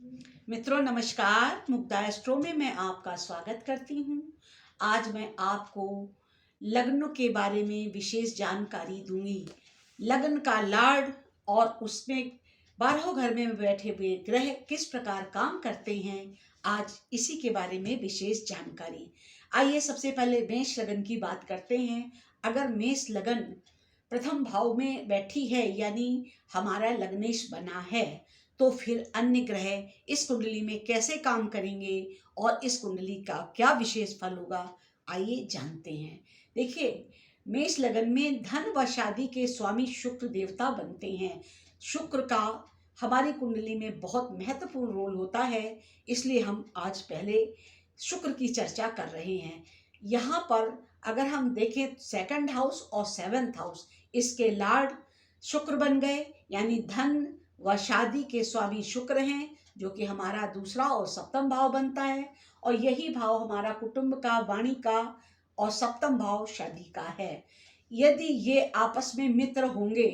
मित्रों नमस्कार। मुग्धा एस्ट्रो में मैं आपका स्वागत करती हूँ। आज मैं आपको लग्न के बारे में विशेष जानकारी दूंगी। लग्न का लार्ड और उसमें 12 घर में बैठे हुए ग्रह किस प्रकार काम करते हैं, आज इसी के बारे में विशेष जानकारी। आइए सबसे पहले मेष लगन की बात करते हैं। अगर मेष लगन प्रथम भाव में बैठी है यानी हमारा लग्नेश बना है, तो फिर अन्य ग्रह इस कुंडली में कैसे काम करेंगे और इस कुंडली का क्या विशेष फल होगा, आइए जानते हैं। देखिए, मेष लगन में धन व शादी के स्वामी शुक्र देवता बनते हैं। शुक्र का हमारी कुंडली में बहुत महत्वपूर्ण रोल होता है, इसलिए हम आज पहले शुक्र की चर्चा कर रहे हैं। यहाँ पर अगर हम देखें सेकंड हाउस और सेवेंथ हाउस, इसके लॉर्ड शुक्र बन गए, यानी धन व शादी के स्वामी शुक्र हैं, जो कि हमारा दूसरा और सप्तम भाव बनता है। और यही भाव हमारा कुटुंब का, वाणी का और सप्तम भाव शादी का है। यदि ये आपस में मित्र होंगे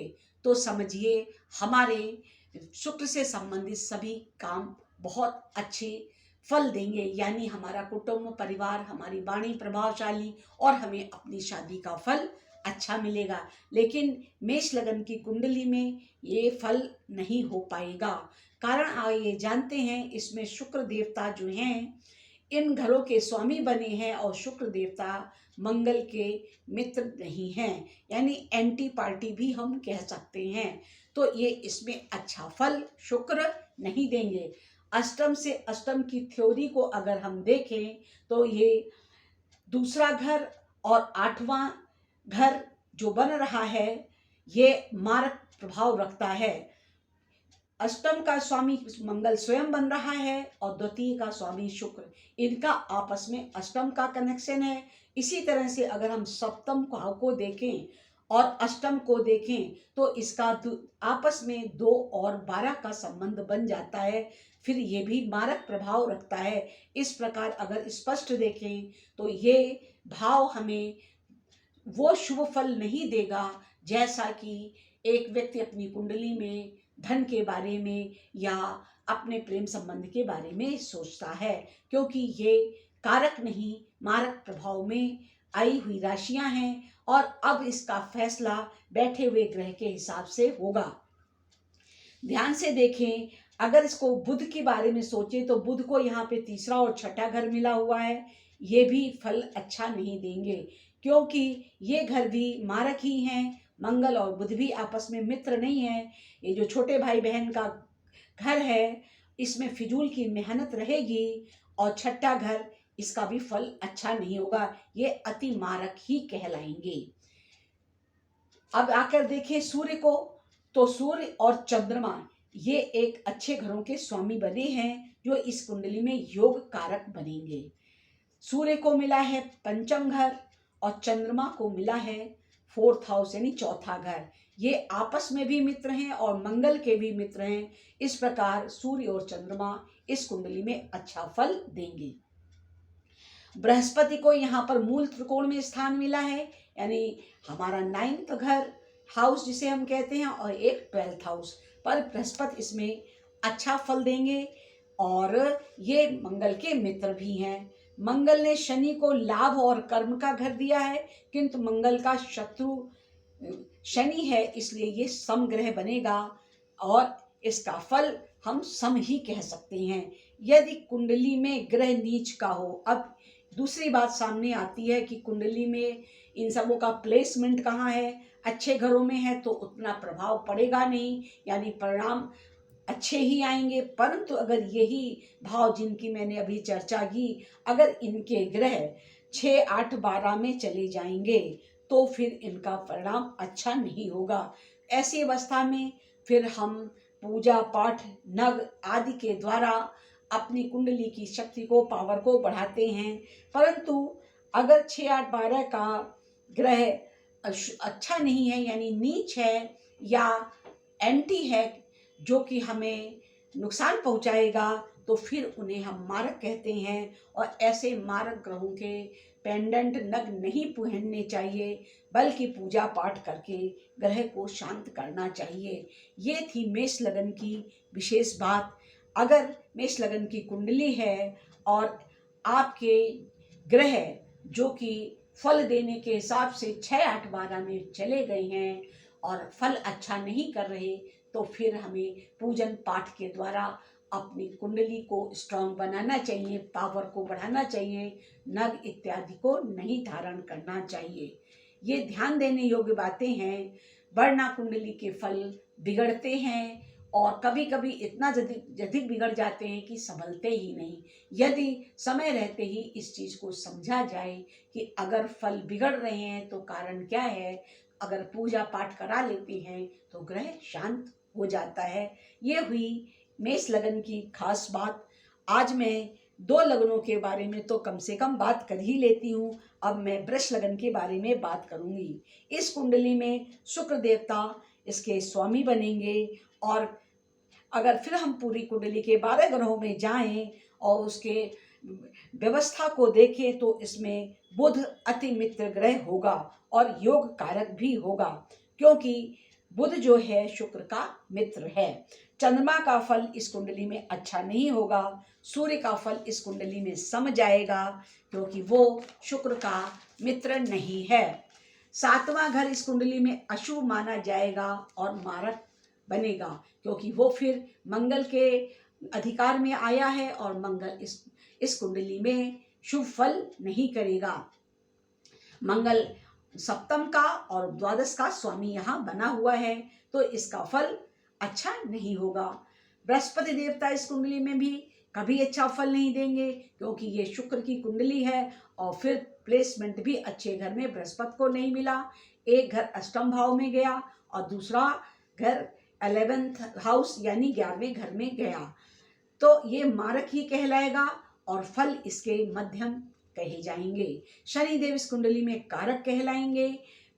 तो समझिए हमारे शुक्र से संबंधित सभी काम बहुत अच्छे फल देंगे, यानी हमारा कुटुंब, परिवार, हमारी वाणी प्रभावशाली और हमें अपनी शादी का फल अच्छा मिलेगा। लेकिन मेष लगन की कुंडली में ये फल नहीं हो पाएगा। कारण आइए जानते हैं। इसमें शुक्र देवता जो हैं, इन घरों के स्वामी बने हैं और शुक्र देवता मंगल के मित्र नहीं हैं, यानी एंटी पार्टी भी हम कह सकते हैं। तो ये इसमें अच्छा फल शुक्र नहीं देंगे। अष्टम से अष्टम की थ्योरी को अगर हम देखें तो ये दूसरा घर और 8वां घर जो बन रहा है, ये मारक प्रभाव रखता है। अष्टम का स्वामी मंगल स्वयं बन रहा है और द्वितीय का स्वामी शुक्र, इनका आपस में अष्टम का कनेक्शन है। इसी तरह से अगर हम सप्तम भाव को देखें और अष्टम को देखें तो इसका आपस में 2 और 12 का संबंध बन जाता है, फिर ये भी मारक प्रभाव रखता है। इस प्रकार अगर स्पष्ट देखें तो ये भाव हमें वो शुभ फल नहीं देगा जैसा कि एक व्यक्ति अपनी कुंडली में धन के बारे में या अपने प्रेम संबंध के बारे में सोचता है, क्योंकि ये कारक नहीं मारक प्रभाव में आई हुई राशियां हैं और अब इसका फैसला बैठे हुए ग्रह के हिसाब से होगा। ध्यान से देखें, अगर इसको बुध के बारे में सोचें तो बुध को यहाँ पे तीसरा और छठा घर मिला हुआ है। ये भी फल अच्छा नहीं देंगे, क्योंकि ये घर भी मारक ही हैं। मंगल और बुध भी आपस में मित्र नहीं है। ये जो छोटे भाई बहन का घर है, इसमें फिजूल की मेहनत रहेगी और छठा घर, इसका भी फल अच्छा नहीं होगा। ये अति मारक ही कहलाएंगे। अब आकर देखें सूर्य को, तो सूर्य और चंद्रमा ये एक अच्छे घरों के स्वामी बने हैं, जो इस कुंडली में योग कारक बनेंगे। सूर्य को मिला है पंचम घर और चंद्रमा को मिला है 4th हाउस यानी चौथा घर। ये आपस में भी मित्र हैं और मंगल के भी मित्र हैं। इस प्रकार सूर्य और चंद्रमा इस कुंडली में अच्छा फल देंगे। बृहस्पति को यहाँ पर मूल त्रिकोण में स्थान मिला है, यानी हमारा 9th घर हाउस जिसे हम कहते हैं और एक 12th हाउस पर बृहस्पति इसमें अच्छा फल देंगे और ये मंगल के मित्र भी हैं। मंगल ने शनि को लाभ और कर्म का घर दिया है, किंतु मंगल का शत्रु शनि है, इसलिए ये सम ग्रह बनेगा और इसका फल हम सम ही कह सकते हैं। यदि कुंडली में ग्रह नीच का हो, अब दूसरी बात सामने आती है कि कुंडली में इन सबों का प्लेसमेंट कहाँ है। अच्छे घरों में है तो उतना प्रभाव पड़ेगा नहीं, यानी परिणाम अच्छे ही आएंगे। परंतु अगर यही भाव जिनकी मैंने अभी चर्चा की, अगर इनके ग्रह 6, 8, 12 में चले जाएंगे तो फिर इनका परिणाम अच्छा नहीं होगा। ऐसी अवस्था में फिर हम पूजा पाठ, नग आदि के द्वारा अपनी कुंडली की शक्ति को, पावर को बढ़ाते हैं। परंतु अगर 6, 8, 12 का ग्रह अच्छा नहीं है, यानी नीच है या एंटी है, जो कि हमें नुकसान पहुंचाएगा, तो फिर उन्हें हम मारक कहते हैं। और ऐसे मारक ग्रहों के पेंडेंट नग नहीं पहनने चाहिए, बल्कि पूजा पाठ करके ग्रह को शांत करना चाहिए। ये थी मेष लगन की विशेष बात। अगर मेष लगन की कुंडली है और आपके ग्रह जो कि फल देने के हिसाब से 6, 8, 12 में चले गए हैं और फल अच्छा नहीं कर रहे, तो फिर हमें पूजन पाठ के द्वारा अपनी कुंडली को स्ट्रांग बनाना चाहिए, पावर को बढ़ाना चाहिए, नग इत्यादि को नहीं धारण करना चाहिए। ये ध्यान देने योग्य बातें हैं, वरना कुंडली के फल बिगड़ते हैं और कभी कभी इतना जधिक बिगड़ जाते हैं कि संभलते ही नहीं। यदि समय रहते ही इस चीज को समझा जाए कि अगर फल बिगड़ रहे हैं तो कारण क्या है, अगर पूजा पाठ करा लेते हैं तो ग्रह शांत हो जाता है। ये हुई मेष लगन की खास बात। आज मैं 2 लगनों के बारे में तो कम से कम बात कर ही लेती हूँ। अब मैं वृष लगन के बारे में बात करूंगी। इस कुंडली में शुक्र देवता इसके स्वामी बनेंगे और अगर फिर हम पूरी कुंडली के 12 ग्रहों में जाएं और उसके व्यवस्था को देखें तो इसमें बुध अति मित्र ग्रह होगा और योग कारक भी होगा, क्योंकि बुध जो है शुक्र का मित्र है। चंद्रमा का फल इस कुंडली में अच्छा नहीं होगा। सूर्य का फल इस कुंडली में सम जाएगा, क्योंकि वो शुक्र का मित्र नहीं है। 7वां घर इस कुंडली में अशुभ माना जाएगा और मारक बनेगा, क्योंकि वो फिर मंगल के अधिकार में आया है और मंगल इस कुंडली में शुभ फल नहीं करेगा। मंगल सप्तम का और द्वादश का स्वामी यहाँ बना हुआ है, तो इसका फल अच्छा नहीं होगा। बृहस्पति देवता इस कुंडली में भी कभी अच्छा फल नहीं देंगे, क्योंकि ये शुक्र की कुंडली है और फिर प्लेसमेंट भी अच्छे घर में बृहस्पति को नहीं मिला। एक घर अष्टम भाव में गया और दूसरा घर 11th हाउस यानी 11वें घर में गया, तो ये मारक ही कहलाएगा और फल इसके मध्यम कहे जाएंगे। शनिदेव इस कुंडली में कारक कहलाएंगे,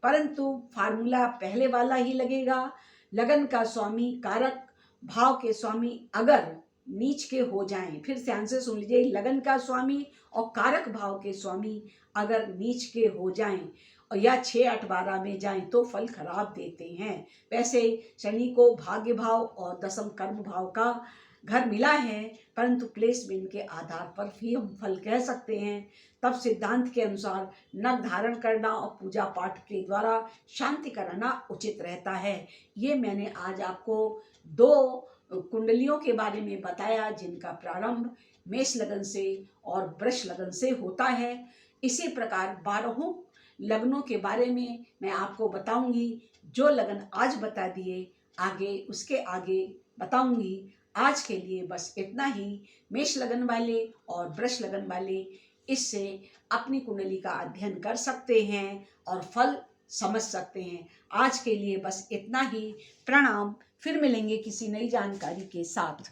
परंतु फार्मूला पहले वाला ही लगेगा। लगन का स्वामी कारक भाव के स्वामी अगर नीच के हो जाएं, फिर ध्यान से सुन लीजिए, लगन का स्वामी और कारक भाव के स्वामी अगर नीच के हो जाएं और या 6, 8, 12 में जाएं तो फल खराब देते हैं। वैसे शनि को भाग्य भाव और दशम कर्म भाव का घर मिला है, परंतु प्लेसमेंट के आधार पर भी हम फल कह सकते हैं। तब सिद्धांत के अनुसार नग धारण करना और पूजा पाठ के द्वारा शांति कराना उचित रहता है। ये मैंने आज आपको 2 कुंडलियों के बारे में बताया, जिनका प्रारंभ मेष लगन से और वृष लगन से होता है। इसी प्रकार 12 लग्नों के बारे में मैं आपको बताऊंगी। जो लगन आज बता दिए आगे उसके आगे बताऊंगी। आज के लिए बस इतना ही। मेष लगन वाले और वृष लगन वाले इससे अपनी कुंडली का अध्ययन कर सकते हैं और फल समझ सकते हैं। आज के लिए बस इतना ही। प्रणाम। फिर मिलेंगे किसी नई जानकारी के साथ।